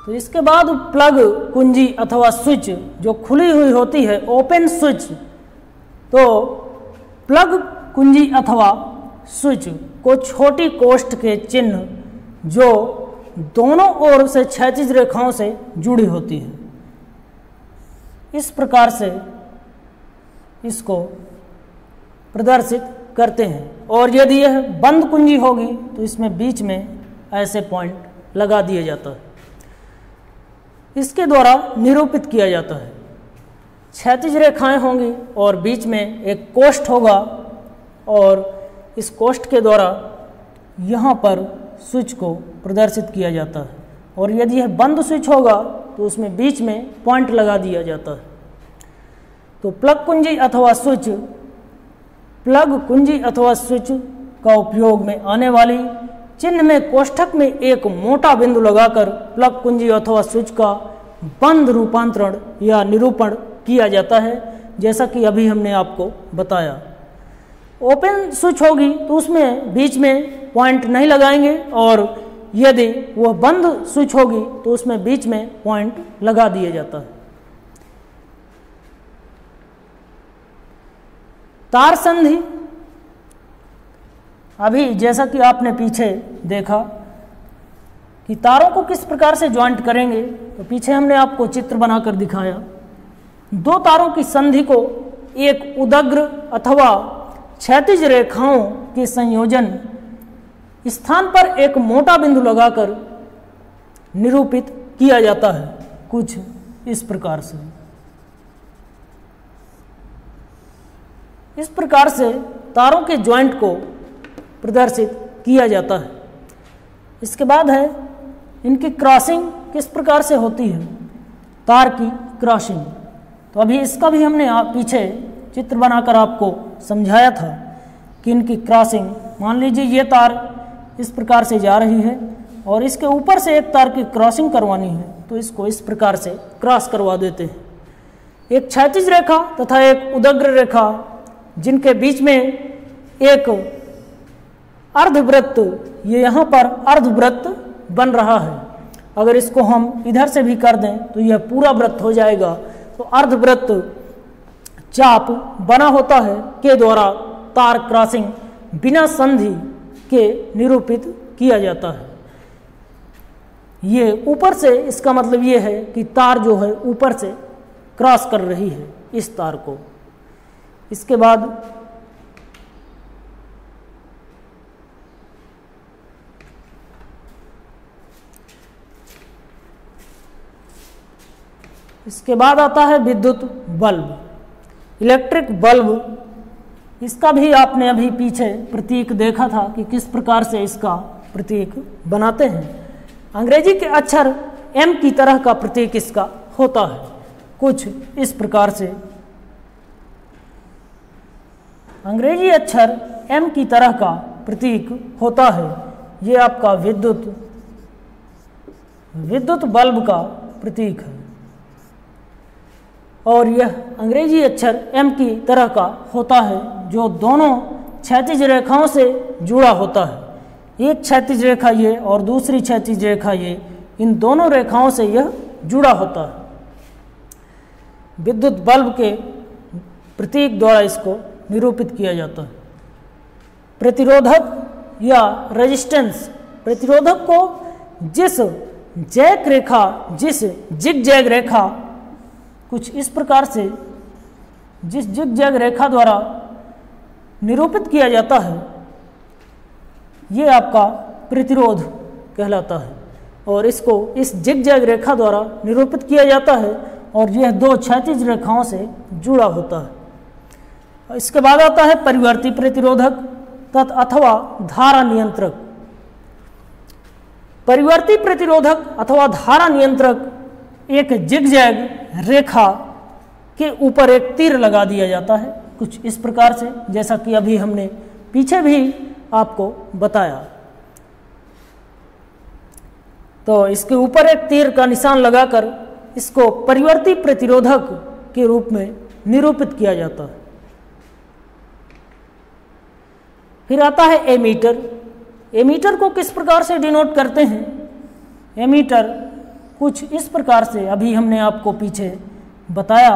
तो इसके बाद प्लग कुंजी अथवा स्विच जो खुली हुई होती है, ओपन स्विच, तो प्लग कुंजी अथवा स्विच को छोटी कोष्ठ के चिन्ह जो दोनों ओर से क्षैतिज रेखाओं से जुड़ी होती है, इस प्रकार से इसको प्रदर्शित करते हैं। और यदि यह बंद कुंजी होगी तो इसमें बीच में ऐसे पॉइंट लगा दिया जाता है, इसके द्वारा निरूपित किया जाता है। क्षैतिज रेखाएं होंगी और बीच में एक कोष्ठ होगा और इस कोष्ठ के द्वारा यहाँ पर स्विच को प्रदर्शित किया जाता है। और यदि यह बंद स्विच होगा तो उसमें बीच में पॉइंट लगा दिया जाता है। तो प्लग कुंजी अथवा स्विच, प्लग कुंजी अथवा स्विच का उपयोग में आने वाली चिन्ह में कोष्ठक में एक मोटा बिंदु लगाकर प्लग कुंजी अथवा स्विच का बंद रूपांतरण या निरूपण किया जाता है, जैसा कि अभी हमने आपको बताया। ओपन स्विच होगी तो उसमें बीच में पॉइंट नहीं लगाएंगे, और यदि वह बंद स्विच होगी तो उसमें बीच में पॉइंट लगा दिया जाता है। तार संधि, अभी जैसा कि आपने पीछे देखा कि तारों को किस प्रकार से ज्वाइंट करेंगे, तो पीछे हमने आपको चित्र बनाकर दिखाया। दो तारों की संधि को एक उदग्र अथवा क्षैतिज रेखाओं के संयोजन स्थान पर एक मोटा बिंदु लगाकर निरूपित किया जाता है, कुछ इस प्रकार से। इस प्रकार से तारों के ज्वाइंट को प्रदर्शित किया जाता है। इसके बाद है इनकी क्रॉसिंग किस प्रकार से होती है, तार की क्रॉसिंग। तो अभी इसका भी हमने पीछे चित्र बनाकर आपको समझाया था कि इनकी क्रॉसिंग, मान लीजिए ये तार इस प्रकार से जा रही है और इसके ऊपर से एक तार की क्रॉसिंग करवानी है, तो इसको इस प्रकार से क्रॉस करवा देते हैं। एक क्षैतिज रेखा तथा एक उदग्र रेखा जिनके बीच में एक अर्धवृत्त, ये यहाँ पर अर्धवृत्त बन रहा है। अगर इसको हम इधर से भी कर दें तो यह पूरा वृत्त हो जाएगा। तो अर्धवृत्त चाप बना होता है के द्वारा तार क्रॉसिंग बिना संधि के निरूपित किया जाता है। ये ऊपर से, इसका मतलब ये है कि तार जो है ऊपर से क्रॉस कर रही है इस तार को। इसके बाद आता है विद्युत बल्ब, इलेक्ट्रिक बल्ब। इसका भी आपने अभी पीछे प्रतीक देखा था कि किस प्रकार से इसका प्रतीक बनाते हैं। अंग्रेजी के अक्षर एम की तरह का प्रतीक इसका होता है, कुछ इस प्रकार से। अंग्रेजी अक्षर एम की तरह का प्रतीक होता है। ये आपका विद्युत बल्ब का प्रतीक है, और यह अंग्रेजी अक्षर एम की तरह का होता है जो दोनों क्षैतिज रेखाओं से जुड़ा होता है। एक क्षैतिज रेखा ये और दूसरी क्षैतिज रेखा ये, इन दोनों रेखाओं से यह जुड़ा होता है। विद्युत बल्ब के प्रतीक द्वारा इसको निरूपित किया जाता है। प्रतिरोधक या रेजिस्टेंस, प्रतिरोधक को जिस जिग-जैग रेखा कुछ इस प्रकार से, जिस जिग-जैग रेखा द्वारा निरूपित किया जाता है, ये आपका प्रतिरोध कहलाता है। और इसको इस जिग-जैग रेखा द्वारा निरूपित किया जाता है, और यह दो क्षैतिज रेखाओं से जुड़ा होता है। इसके बाद आता है परिवर्ती प्रतिरोधक अथवा धारा नियंत्रक। परिवर्ती प्रतिरोधक अथवा धारा नियंत्रक, एक जिग-जैग रेखा के ऊपर एक तीर लगा दिया जाता है, कुछ इस प्रकार से, जैसा कि अभी हमने पीछे भी आपको बताया। तो इसके ऊपर एक तीर का निशान लगाकर इसको परिवर्ती प्रतिरोधक के रूप में निरूपित किया जाता है। फिर आता है एमीटर। एमीटर को किस प्रकार से डिनोट करते हैं? एमीटर कुछ इस प्रकार से, अभी हमने आपको पीछे बताया,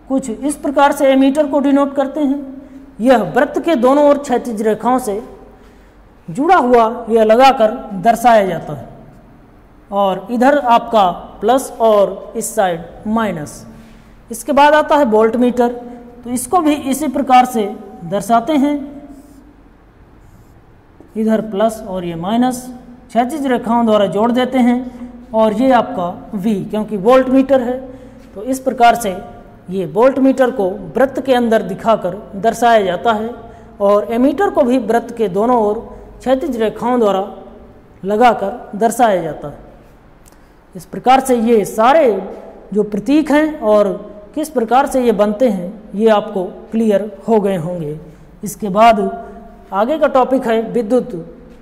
कुछ इस प्रकार से एमीटर को डिनोट करते हैं। यह वृत्त के दोनों ओर क्षैतिज रेखाओं से जुड़ा हुआ यह लगाकर दर्शाया जाता है, और इधर आपका प्लस और इस साइड माइनस। इसके बाद आता है वोल्ट मीटर, तो इसको भी इसी प्रकार से दर्शाते हैं, इधर प्लस और ये माइनस क्षैतिज रेखाओं द्वारा जोड़ देते हैं, और ये आपका V, क्योंकि वोल्ट मीटर है तो इस प्रकार से ये वोल्ट मीटर को वृत्त के अंदर दिखाकर दर्शाया जाता है, और एमीटर को भी वृत्त के दोनों ओर क्षैतिज रेखाओं द्वारा लगाकर दर्शाया जाता है। इस प्रकार से ये सारे जो प्रतीक हैं और किस प्रकार से ये बनते हैं ये आपको क्लियर हो गए होंगे। इसके बाद आगे का टॉपिक है विद्युत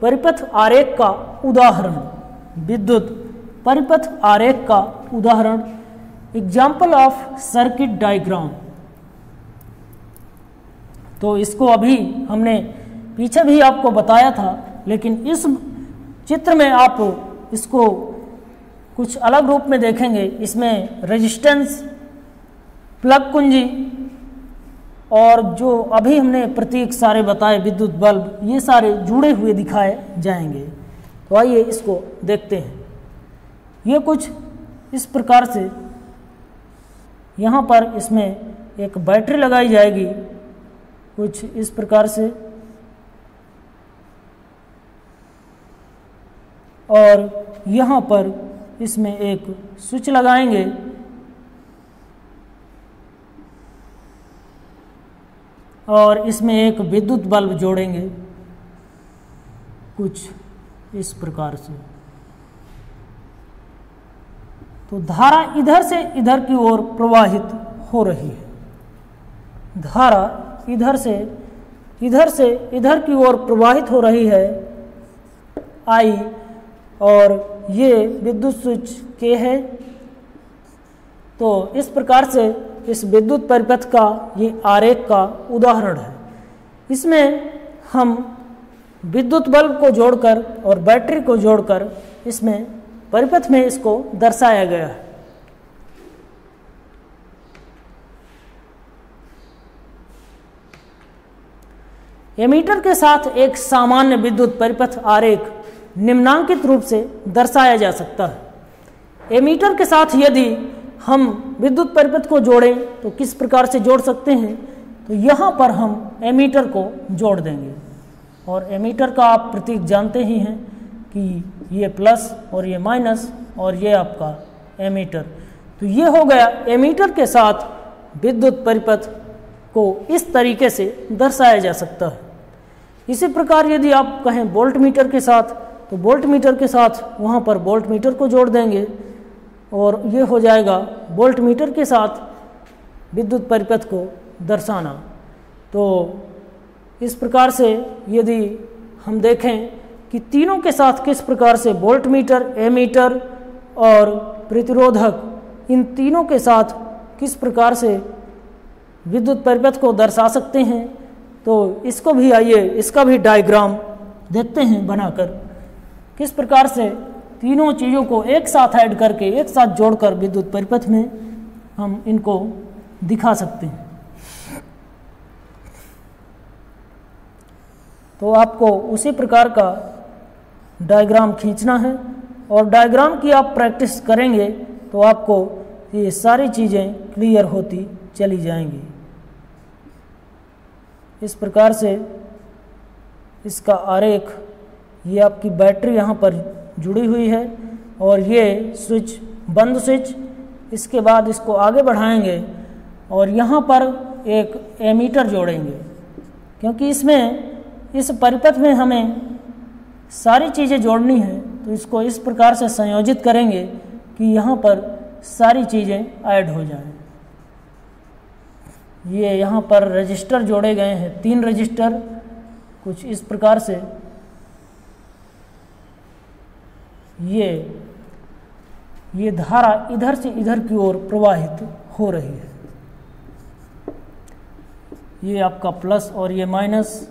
परिपथ आरेख का उदाहरण। विद्युत परिपथ आरेख का उदाहरण, एग्जाम्पल ऑफ सर्किट डायग्राम। तो इसको अभी हमने पीछे भी आपको बताया था, लेकिन इस चित्र में आप इसको कुछ अलग रूप में देखेंगे। इसमें रेजिस्टेंस, प्लग कुंजी और जो अभी हमने प्रतीक सारे बताए, विद्युत बल्ब, ये सारे जुड़े हुए दिखाए जाएंगे। तो आइए इसको देखते हैं। ये कुछ इस प्रकार से यहाँ पर इसमें एक बैटरी लगाई जाएगी, कुछ इस प्रकार से, और यहाँ पर इसमें एक स्विच लगाएंगे, और इसमें एक विद्युत बल्ब जोड़ेंगे कुछ इस प्रकार से। तो धारा इधर से इधर की ओर प्रवाहित हो रही है। धारा इधर से इधर की ओर प्रवाहित हो रही है I, और ये विद्युत स्विच K है। तो इस प्रकार से इस विद्युत परिपथ का ये आरेख का उदाहरण है। इसमें हम विद्युत बल्ब को जोड़कर और बैटरी को जोड़कर इसमें परिपथ में इसको दर्शाया गया है। एमीटर के साथ एक सामान्य विद्युत परिपथ आरेख निम्नांकित रूप से दर्शाया जा सकता है। एमीटर के साथ यदि हम विद्युत परिपथ को जोड़ें तो किस प्रकार से जोड़ सकते हैं, तो यहाँ पर हम एमीटर को जोड़ देंगे, और एमीटर का आप प्रतीक जानते ही हैं कि ये प्लस और ये माइनस, और ये आपका एमीटर। तो ये हो गया एमीटर के साथ विद्युत परिपथ को इस तरीके से दर्शाया जा सकता है। इसी प्रकार यदि आप कहें वोल्ट मीटर के साथ, तो वोल्ट मीटर के साथ वहाँ पर वोल्ट मीटर को जोड़ देंगे, और ये हो जाएगा वोल्ट मीटर के साथ विद्युत परिपथ को दर्शाना। तो इस प्रकार से यदि हम देखें कि तीनों के साथ किस प्रकार से वोल्ट मीटर, एमीटर और प्रतिरोधक, इन तीनों के साथ किस प्रकार से विद्युत परिपथ को दर्शा सकते हैं, तो इसको भी आइए इसका भी डायग्राम देखते हैं बनाकर, किस प्रकार से तीनों चीज़ों को एक साथ ऐड करके, एक साथ जोड़कर विद्युत परिपथ में हम इनको दिखा सकते हैं। तो आपको उसी प्रकार का डायग्राम खींचना है, और डायग्राम की आप प्रैक्टिस करेंगे तो आपको ये सारी चीज़ें क्लियर होती चली जाएंगी। इस प्रकार से इसका आरेख, ये आपकी बैटरी यहाँ पर जुड़ी हुई है, और ये स्विच बंद स्विच। इसके बाद इसको आगे बढ़ाएंगे और यहाँ पर एक एमीटर जोड़ेंगे, क्योंकि इसमें इस परिपथ में हमें सारी चीज़ें जोड़नी है। तो इसको इस प्रकार से संयोजित करेंगे कि यहाँ पर सारी चीज़ें ऐड हो जाएं। ये यहाँ पर रजिस्टर जोड़े गए हैं, 3 रजिस्टर, कुछ इस प्रकार से। ये धारा इधर से इधर की ओर प्रवाहित हो रही है। ये आपका प्लस और ये माइनस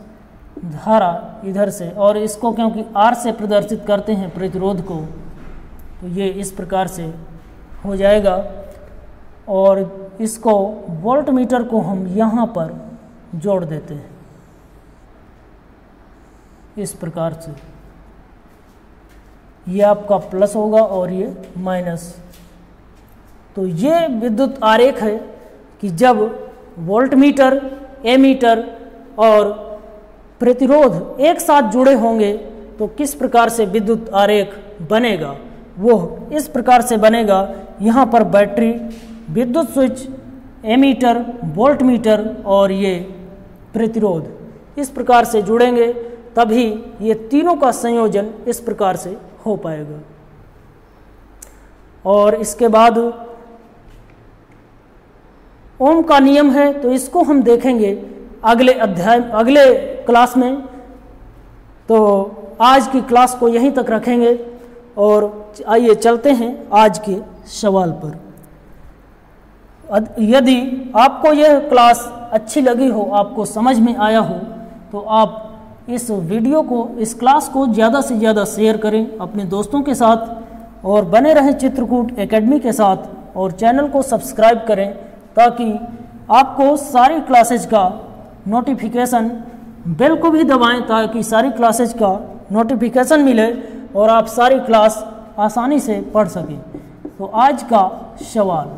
धारा इधर से, और इसको क्योंकि R से प्रदर्शित करते हैं प्रतिरोध को, तो ये इस प्रकार से हो जाएगा। और इसको वोल्ट मीटर को हम यहाँ पर जोड़ देते हैं इस प्रकार से। ये आपका प्लस होगा और ये माइनस। तो ये विद्युत आरेख है कि जब वोल्ट मीटर, एमीटर और प्रतिरोध एक साथ जुड़े होंगे तो किस प्रकार से विद्युत आरेख बनेगा। वो इस प्रकार से बनेगा। यहाँ पर बैटरी, विद्युत स्विच, एमीटर, वोल्ट मीटर और ये प्रतिरोध इस प्रकार से जुड़ेंगे, तभी ये तीनों का संयोजन इस प्रकार से हो पाएगा। और इसके बाद ओम का नियम है, तो इसको हम देखेंगे अगले अध्याय, अगले क्लास में। तो आज की क्लास को यहीं तक रखेंगे और आइए चलते हैं आज के सवाल पर। यदि आपको यह क्लास अच्छी लगी हो, आपको समझ में आया हो, तो आप इस वीडियो को, इस क्लास को ज़्यादा से ज़्यादा शेयर करें अपने दोस्तों के साथ और बने रहें चित्रकूट एकेडमी के साथ और चैनल को सब्सक्राइब करें ताकि आपको सारी क्लासेज का नोटिफिकेशन, बेल को भी दबाएं ताकि सारी क्लासेज का नोटिफिकेशन मिले और आप सारी क्लास आसानी से पढ़ सकें। तो आज का सवाल,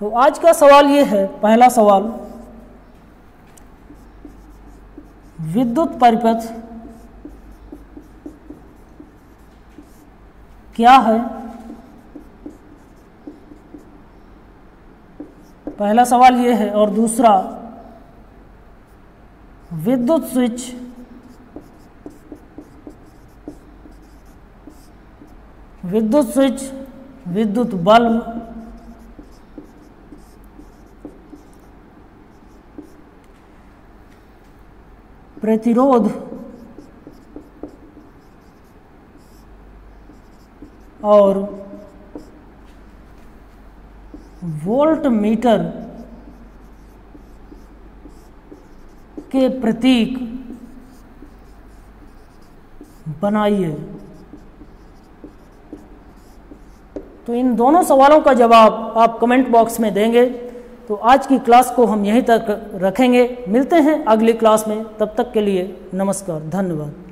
तो आज का सवाल ये है, पहला सवाल, विद्युत परिपथ क्या है। पहला सवाल ये है। और दूसरा, विद्युत स्विच विद्युत बल्ब प्रतिरोध और वोल्ट मीटर के प्रतीक बनाइए। तो इन दोनों सवालों का जवाब आप कमेंट बॉक्स में देंगे। तो आज की क्लास को हम यहीं तक रखेंगे। मिलते हैं अगली क्लास में, तब तक के लिए नमस्कार, धन्यवाद।